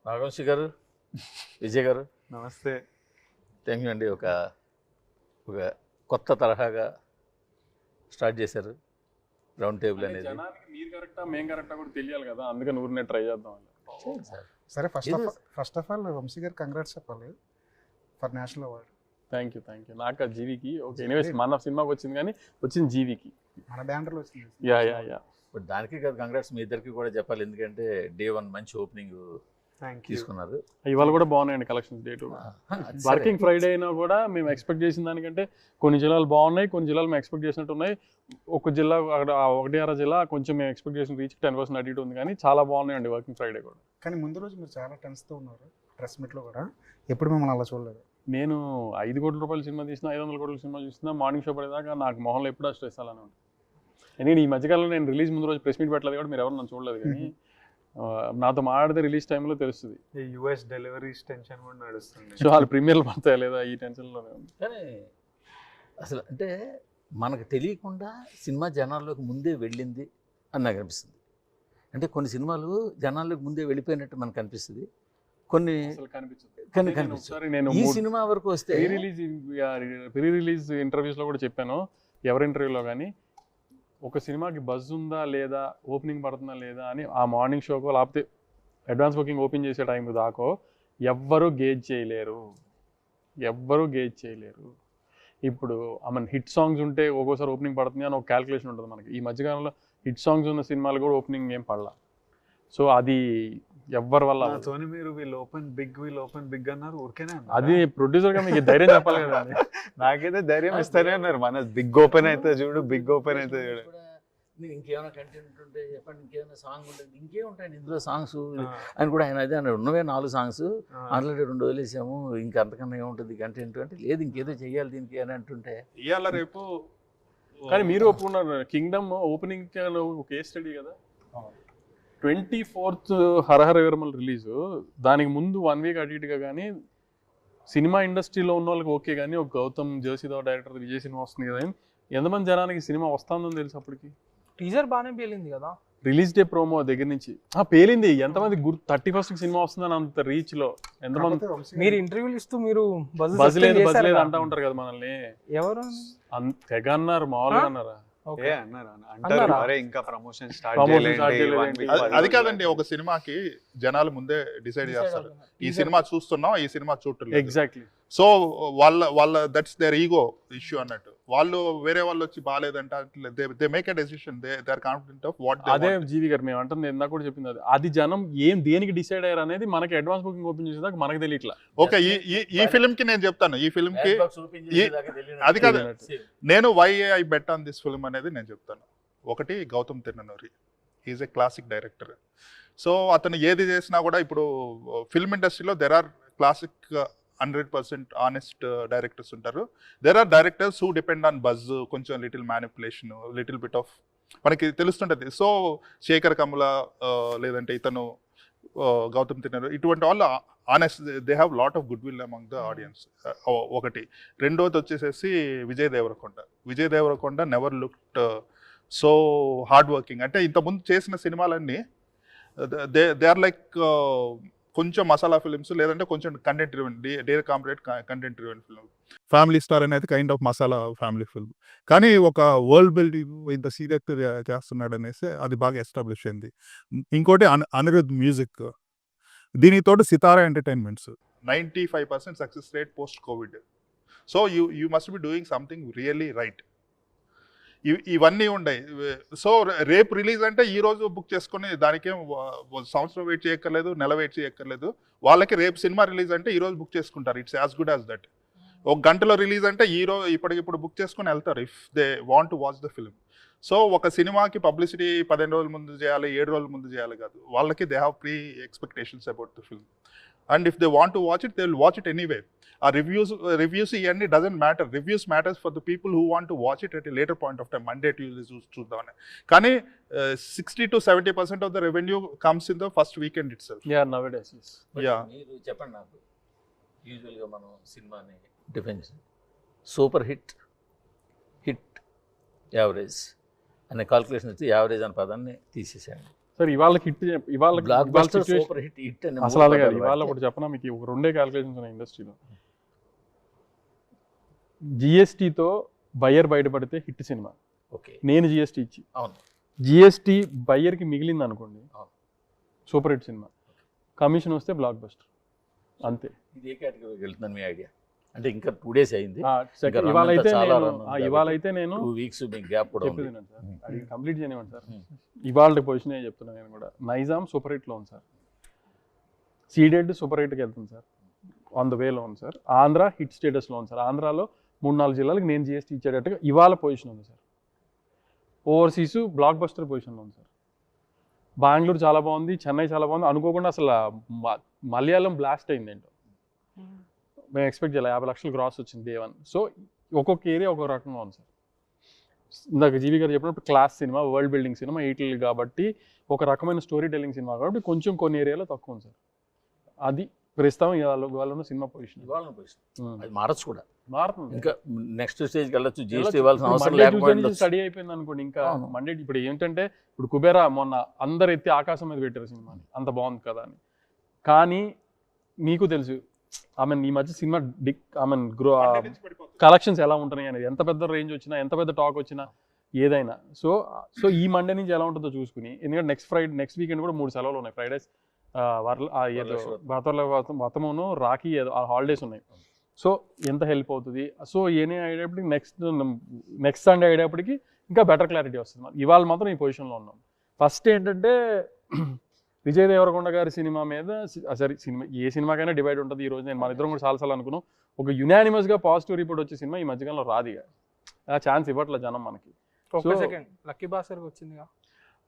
నాగవంశి గారు, విజయ్ గారు, నమస్తే. థ్యాంక్ యూ అండి. ఒక ఒక కొత్త తరహాగా స్టార్ట్ చేశారు రౌండ్ టేబుల్ అనేది. జనానికి మీరు కరెక్టా మేము కరెక్టా కూడా తెలియాలి కదా, అందుకని ఊరినే ట్రై చేద్దాం. సరే, ఫస్ట్ ఆఫ్ ఆల్ వంశీ గారు కంగ్రాట్స్ చెప్పాలి for national award. Thank you. నాకు ఆ జీవికి ఓకే. ఎనీవేస్ మన సినిమాకి వచ్చింది కానీ వచ్చింది జీవికి, మన బ్యానర్లో వచ్చింది. యా బట్ దానికి కాదు, కంగ్రాట్స్ మీ ఇద్దరికి కూడా చెప్పాలి. ఎందుకంటే డే 1 మంచి ఓపెనింగ్ తీసుకున్నారు. ఇవాళ కూడా బాగున్నాయండి కలెక్షన్స్. డే 2 వర్కింగ్ ఫ్రైడే అయినా కూడా మేము ఎక్స్పెక్ట్ చేసిన దానికంటే కొన్ని జిల్లాలు బాగున్నాయి, కొన్ని జిల్లాలు మేము ఎక్స్పెక్ట్ చేసినట్టు ఉన్నాయి. ఒక జిల్లా అక్కడ 1-6 జిల్లా కొంచెం మేము ఎక్స్పెక్ట్ చేసిన రీచ్ 10% అటు ఇటు ఉంది, కానీ చాలా బాగున్నాయండి వర్కింగ్ ఫ్రైడే కూడా. కానీ ముందు రోజు మీరు చాలా టెన్స్తో ఉన్నారు ప్రెస్ మీట్లో కూడా, ఎప్పుడు మిమ్మల్ని అలా చూడలేదు. నేను 5 కోట్ల రూపాయల సినిమా తీసిన, 500 కోట్ల సినిమా చూసినా మార్నింగ్ షో పడేదాకా నాకు మొహంలో ఎప్పుడు స్ట్రెస్ అలానే ఉంటుంది. ఎందుకంటే ఈ మధ్యకాలంలో నేను రిలీజ్ ముందు రోజు ప్రెస్ మీట్ పెట్టలేదు కూడా మీరు ఎవరు నన్ను చూడలేదు, కానీ నాతో మాట్లాడితే రిలీజ్ టైంలో తెలుస్తుంది. యూఎస్ డెలివరీస్ టెన్షన్ కూడా నడుస్తుంది. సో వాళ్ళు ప్రీమియర్లు పడతాయి లేదా ఈ టెన్షన్లోనే ఉంది. కానీ అసలు అంటే మనకు తెలియకుండా సినిమా జనాల్లోకి ముందే వెళ్ళింది అని నాకు అనిపిస్తుంది. అంటే కొన్ని సినిమాలు జనాల్లోకి ముందే వెళ్ళిపోయినట్టు మనకు అనిపిస్తుంది, కొన్ని నేను ఈ సినిమా వరకు వస్తే ప్రీ రిలీజ్ ఇంటర్వ్యూస్లో కూడా చెప్పాను, ఎవరి ఇంటర్వ్యూలో కానీ, ఒక సినిమాకి బజ్ ఉందా లేదా, ఓపెనింగ్ పడుతుందా లేదా అని ఆ మార్నింగ్ షోకో లేకపోతే అడ్వాన్స్ బుకింగ్ ఓపెన్ చేసే టైంకి దాకో ఎవ్వరూ గేజ్ చేయలేరు. ఇప్పుడు హిట్ సాంగ్స్ ఉంటే ఒక్కోసారి ఓపెనింగ్ పడుతుంది అని ఒక క్యాల్కులేషన్ ఉంటుంది మనకి. ఈ మధ్యకాలంలో హిట్ సాంగ్స్ ఉన్న సినిమాలు కూడా ఓపెనింగ్ ఏం పడలా. సో అది ఎవ్వరి వల్ల మీరు వీళ్ళు ఓపెన్ బిగ్ అన్నారు, ఊరికేనే అది ప్రొడ్యూసర్గా మీకు ధైర్యం చెప్పాలి కదా. నాకైతే ధైర్యం ఇస్తానే అన్నారు, మన బిగ్ ఓపెన్ అయితే చూడు, బిగ్ ఓపెన్ అయితే చూడు. ఇంకేమైనా కంటెంట్ ఉంటే చెప్పండి, ఇంకేమైనా సాంగ్ ఉంటుంది, ఇంకేముంటాయండి ఇందులో సాంగ్స్ అని కూడా ఆయన అదే అన్నాడు. ఉన్నవే 4 సాంగ్స్, ఆల్రెడీ 2 వదిలేసాము, ఇంకా అంతకన్నా ఏముంటుంది కంటెంట్ అంటే. లేదు ఇంకేదో చెయ్యాలి దీనికి అని అంటుంటే ఇవాళ రేపు. కానీ మీరు ఒప్పుకున్నారు కింగ్డమ్ ఓపెనింగ్ కేస్ స్టడీ కదా. 24th హరహర విరమల్ రిలీజు, దానికి ముందు 1 వీక్ అటు ఇటుగా కానీ సినిమా ఇండస్ట్రీలో ఉన్న వాళ్ళకి ఓకే, కానీ ఒక గౌతమ్ జోషిదో డైరెక్టర్ విజయ్ సినిమా వస్తుంది కదా, ఎంతమంది జనానికి సినిమా వస్తుందని తెలుసు అప్పటికి. టీజర్ బాగానే పేలింది కదా రిలీజ్ డే ప్రోమో దగ్గర నుంచి పేలింది. ఎంతమంది 31st సినిమా వస్తుందని అంత రీచ్ లో ఎంతమంది. మీరు ఇంటర్వ్యూలు ఇస్తూ మీరు బజ్ లేదు అంటా ఉంటారు కదా మనల్ని. ఎవరు తెగ అన్నారు, మామూలుగా అన్నారా? ఇంకా ప్రమోషన్ అది కాదండి, ఒక సినిమాకి జనాలు ముందే డిసైడ్ చేస్తారు, ఈ సినిమా చూస్తున్నాం, ఈ సినిమా చూడలేదు. ఎగ్జాక్ట్లీ. సో వాళ్ళ దట్స్ దేర్ ఈగో ఇష్యూ అన్నట్టు. వాళ్ళు వేరే వాళ్ళు వచ్చి బాగాలేదంట, they make a decision, they are confident of what. అదే జీవి గారు మేము అంటుంది, ఇందాక కూడా చెప్పింది అది జనం దేనికి డిసైడ్ అయ్యారు అనేది మనకి అడ్వాన్స్ బుకింగ్ ఓపెన్ చేసేదాకా మనకు తెలియట్లా. ఓకే, ఈ ఫిల్మ్ కి నేను చెప్తాను, ఈ ఫిల్మ్ కి అది కాదు, నేను why I bet on this film అనేది నేను చెప్తాను. ఒకటి, Gautam Tirunuri is a classic director. So అతను ఏది చేసినా కూడా, ఇప్పుడు ఫిల్మ్ ఇండస్ట్రీలో there are classic 100% honest directors ఉంటారు. There are directors who depend on buzz, కొంచెం little manipulation, little bit of మనకి తెలుస్తుంటుంది. సో శేఖర్ కమల లేదంటే ఇతను గౌతమ్ తిరునూరి, ఇటువంటి వాళ్ళు honest, they have lot of goodwill among the audience. ఒకటి. రెండోది వచ్చేసేసి Vijay Deverakonda never looked so hard working. అంటే ఇంతకుముందు చేసిన సినిమాలన్నీ దే ఆర్ లైక్ కొంచెం మసాలా ఫిల్మ్స్, లేదంటే కొంచెం content driven, they're complete content driven film. Family star అనేది kind of masala family film, కానీ ఒక వరల్డ్ బిల్డింగ్ ఇంత సీరియస్ చేస్తున్నాడు అనేసి అది బాగా ఎస్టాబ్లిష్ అయింది. ఇంకోటి అనిరుద్ మ్యూజిక్, దీనితోటి Sithara entertainments 95% success rate post Covid. So you must be doing something really right. ఇవన్నీ ఉన్నాయి. సో రేపు రిలీజ్ అంటే ఈ రోజు బుక్ చేసుకుని దానికేం సంవత్సరం వెయిట్ చేయక్కర్లేదు, నెల వెయిట్ చేయక్కర్లేదు. వాళ్ళకి రేపు సినిమా రిలీజ్ అంటే ఈ రోజు బుక్ చేసుకుంటారు. It's as good as that. ఒక గంటలో రిలీజ్ అంటే ఈ రోజు ఇప్పటికిప్పుడు బుక్ చేసుకుని వెళ్తారు, if they want to watch the film. So ఒక సినిమాకి పబ్లిసిటీ 15 రోజుల ముందు చేయాలి, 7 రోజుల ముందు చేయాలి కాదు. వాళ్ళకి they have pre expectations about the film, and if they want to watch it, they will watch it anyway. ఆ రివ్యూస్ ఇవన్నీ doesn't matter. Reviews matters for the people who want to watch it at a later point of time, Monday Tuesday చూద్దామని. కానీ 60 to 70% of the revenue comes in the first weekend it self. మీరు చెప్పండి నాకు, యూజువల్గా మనం సినిమాని defence super hit, average అనే calculation వచ్చి యావరేజ్ అనే పదాన్ని తీసేసాను. సార్ ఇవాళ హిట్ ఇవాళ బ్లాక్ ఇవాళ buster situation- super hit hit అని అసలు అలాగే ఇవాళ ఒకటి చెప్పనా మీకు, ఒక 2 క్యాలిక్యులేషన్స్ ఉన్నాయి ఇండస్ట్రీలో. జిఎస్టీతో బయ్యర్ బయటపడితే హిట్ సినిమా, ఓకే నేను జిఎస్టీ ఇచ్చి అవును జిఎస్టీ బయ్యర్కి మిగిలింది అనుకోండి అవును. సూపర్ హిట్ సినిమా, కమిషన్ వస్తే బ్లాక్ బస్టర్ అంతే. ఇది ఏ కేటగిరీకి వెళ్తుందని మీ ఐడియా? అంటే ఇంకా 2 days అయింది, ఇంకా run ఇవాళ అయితే అంతా చాలా నేను run ఉంది ఇవాళ అయితే నేను 2 weeks మీకు గ్యాప్ కూడా ఉంది. చెప్పేది సార్, అది కంప్లీట్ చేయనివ్వండి సార్. ఇవాళ పొజిషన్ చెప్తున్నాను నేను కూడా. నైజాం సూపర్ హిట్లో ఉంది సార్, సీడెడ్ సూపర్ హిట్కి వెళ్తుంది సార్, ఆన్ ద వేలో ఉంది సార్. ఆంధ్ర హిట్ స్టేటస్లో ఉంది సార్. ఆంధ్రాలో 3-4 జిల్లాలకు నేను జిఎస్టీ ఇచ్చేటట్టుగా ఇవాళ పొజిషన్ ఉంది సార్. ఓవర్సీస్ బ్లాక్ బస్టర్ పొజిషన్లో ఉంది సార్. బెంగళూరు చాలా బాగుంది, చెన్నై చాలా బాగుంది. అనుకోకుండా అసలు మలయాళం బ్లాస్ట్ అయింది ఏంటో, మేము ఎక్స్పెక్ట్ చేయాలి. 50 లక్షలు గ్రాస్ వచ్చింది డే 1. సో ఒక్కొక్క ఏరియా ఒక్కొక్క రకంగా ఉంది సార్. ఇందాక జీవి గారు చెప్పినప్పుడు class cinema, world building cinema, ఈటీలు కాబట్టి ఒక రకమైన స్టోరీ టెల్లింగ్ సినిమా కాబట్టి కొంచెం కొన్ని ఏరియాలో తక్కువ ఉంది సార్. అది ప్రస్తుతం ఇవాళ ఉన్న సినిమా పొజిషన్. ఇవాళ పొజిషన్ అది మారచ్చు కూడా, మారుతుంది. ఇంకా నెక్స్ట్ స్టేజ్కి వెళ్ళొచ్చు. జిఎస్టీ ఇవ్వాల్సిన అవసరం లేకపోయింది. స్టడీ అయిపోయింది అనుకోండి. ఇంకా మండే ఇప్పుడు ఏంటంటే ఇప్పుడు కుబేరా మొన్న అందరు ఎత్తి ఆకాశం మీద పెట్టారు సినిమాని, అంత బాగుంది కదా అని. కానీ మీకు తెలుసు ఈ మధ్య సినిమా కలెక్షన్స్ ఎలా ఉంటున్నాయి అనేది, ఎంత పెద్ద రేంజ్ వచ్చినా, ఎంత పెద్ద టాక్ వచ్చినా, ఏదైనా. సో ఈ మండే నుంచి ఎలా ఉంటుందో చూసుకుని, ఎందుకంటే నెక్స్ట్ వీకెండ్ కూడా 3 సెలవులు ఉన్నాయి. ఫ్రైడేస్ ఏదో వ్రతమును రాఖీ ఏదో హాలిడేస్ ఉన్నాయి. సో ఎంత హెల్ప్ అవుతుంది. సో ఏనే అయ్యేటప్పటికి నెక్స్ట్ సండే అయ్యేటప్పటికి ఇంకా బెటర్ క్లారిటీ వస్తుంది. ఇవాళ మాత్రం ఈ పొజిషన్లో ఉన్నాం. ఫస్ట్ ఏంటంటే విజయ్ దేవరకొండ గారి సినిమా మీద సరే, సినిమా ఏ సినిమాకైనా డివైడ్ ఉంటుంది. ఈ రోజు నేను మన ఇద్దరం కూడా చాలాసార్లు అనుకున్నాం, ఒక యునానిమస్గా పాజిటివ్ రిపోర్ట్ వచ్చే సినిమా ఈ మధ్యకాలంలో రాదిగా, ఆ ఛాన్స్ ఇవ్వట్లేదు జనం మనకి. లక్కీ భాస్కర్కి వచ్చిందిగా.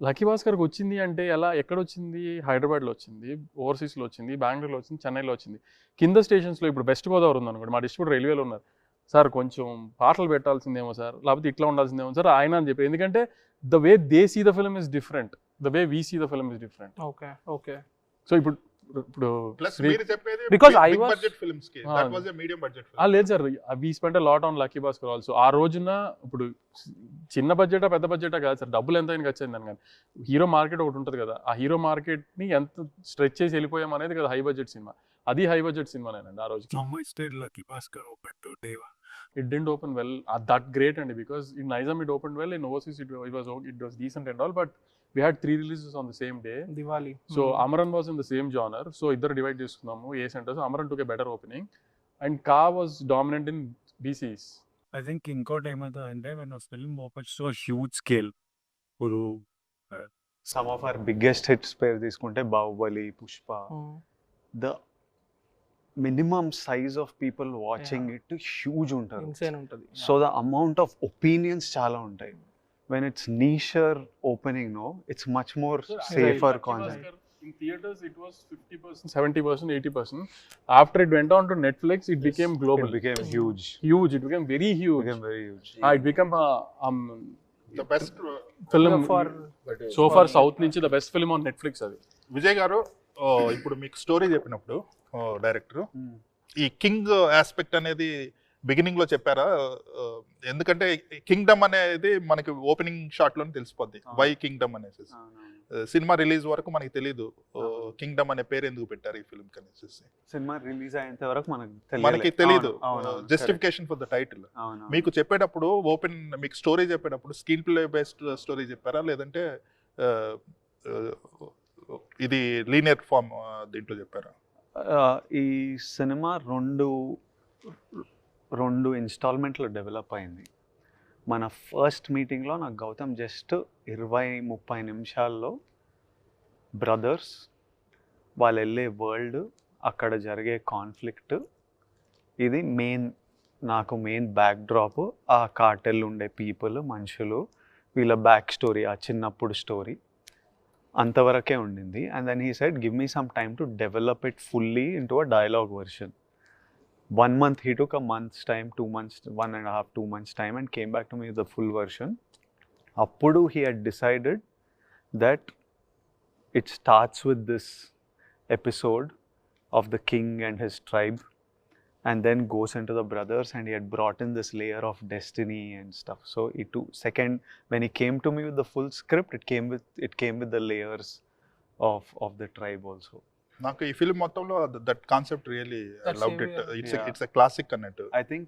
లక్కీ భాస్కర్కి వచ్చింది అంటే ఎలా, ఎక్కడ వచ్చింది? హైదరాబాద్లో వచ్చింది, ఓవర్సీస్లో వచ్చింది, బెంగళూరులో వచ్చింది, చెన్నైలో వచ్చింది. కింద స్టేషన్స్లో ఇప్పుడు వెస్ట్ గోదావరి ఉందనుకోండి, మా డిస్ట్రిబ్యూటర్ రైల్వేలో ఉన్నారు. సార్ కొంచెం పాటలు పెట్టాల్సిందేమో సార్, లేకపోతే ఇట్లా ఉండాల్సిందేమో సార్ ఆయన అని చెప్పి. ఎందుకంటే the way they see the film is different, the way we see the film is different. Okay. So ఇప్పుడు Because I was- లేదు sir, we spend lot on Lucky Bhaskar also. ఆ రోజున ఇప్పుడు చిన్న బడ్జెటా పెద్ద బడ్జెటా కాదు సార్, డబ్బులు ఎంత అయినా ఖర్చు అయిందని. కానీ హీరో మార్కెట్ ఒకటి ఉంటుంది కదా, ఆ హీరో మార్కెట్ని ఎంత స్ట్రెచ్ చేసి వెళ్ళిపోయాం అనేది కదా హై బడ్జెట్ సినిమా. అది హై బడ్జెట్ సినిమానేనండి ఆ రోజు. It didn't open well, that great and because in Nizam it opened well, in overseas it was decent and all, but we had 3 releases on the same day. Diwali. So Amaran was in the same genre, so idhar divide chestunnamu A center. So Amaran took a better opening and Ka was dominant in BCs. I think ఇంకోటి ఏమవుతుందంటే when a film opens to a huge scale, ఇప్పుడు some of our biggest hits పేరు తీసుకుంటే Baahubali, Pushpa, the minimum size of people watching it huge ఉంటుంది. Insane ఉంటుంది. So the amount of opinions చాలా ఉంటాయి. When it's nicher opening, no, it's much more safer content. In theaters it was 50%, 70%, 80%. After it went on to Netflix, it became global. It became huge. It became very huge. It became very huge. It became the best film for so far south నుంచి the best film on Netflix అది. విజయ్ గారు ఇప్పుడు మీకు story చెప్పినప్పుడు director ఈ king aspect అనేది beginning లో చెప్పారా? ఎందుకంటే కింగ్డమ్ అనేది మనకి ఓపెనింగ్ షాట్ లోనే తెలిసిపోద్ది, వై కింగ్డమ్ అనేసి. సినిమా రిలీజ్ వరకు మనకి తెలియదు కింగ్డమ్ అనే పేరు ఎందుకు పెట్టారు ఈ ఫిల్మ్ కనేసి. సినిమా రిలీజ్ అయ్యేంత వరకు మనకి తెలియదు జస్టిఫికేషన్ ఫర్ ద టైటిల్. మీకు చెప్పేటప్పుడు మీకు స్టోరీ చెప్పేటప్పుడు స్క్రీన్ ప్లే బేస్డ్ స్టోరీ చెప్పారా, లేదంటే ఇది లీనియర్ ఫామ్ దీంట్లో చెప్పారా? ఈ సినిమా రెండు ఇన్స్టాల్మెంట్లో డెవలప్ అయింది. మన ఫస్ట్ మీటింగ్లో నాకు గౌతమ్ జస్ట్ 20-30 నిమిషాల్లో బ్రదర్స్, వాళ్ళు వెళ్ళే వరల్డ్, అక్కడ జరిగే కాన్ఫ్లిక్ట్, ఇది నాకు మెయిన్ బ్యాక్ డ్రాప్. ఆ కార్టెల్ ఉండే పీపుల్, మనుషులు, వీళ్ళ బ్యాక్ స్టోరీ, ఆ చిన్నప్పుడు స్టోరీ అంతవరకే ఉండింది. And then he said give me some time to develop it fully into a dialogue version. 1 month, he took a month's time, 2 months, 1.5, 2 months time and came back to me with the full version. Appudu he had decided that it starts with this episode of the king and his tribe, and then goes into the brothers, and he had brought in this layer of destiny and stuff. So it too, second, when he came to me with the full script, it came with the layers of the tribe also. నాకు ఈ film మొత్తంలో that concept really I That's loved really- it. Yeah. It's a classic అన్నట్టు. I think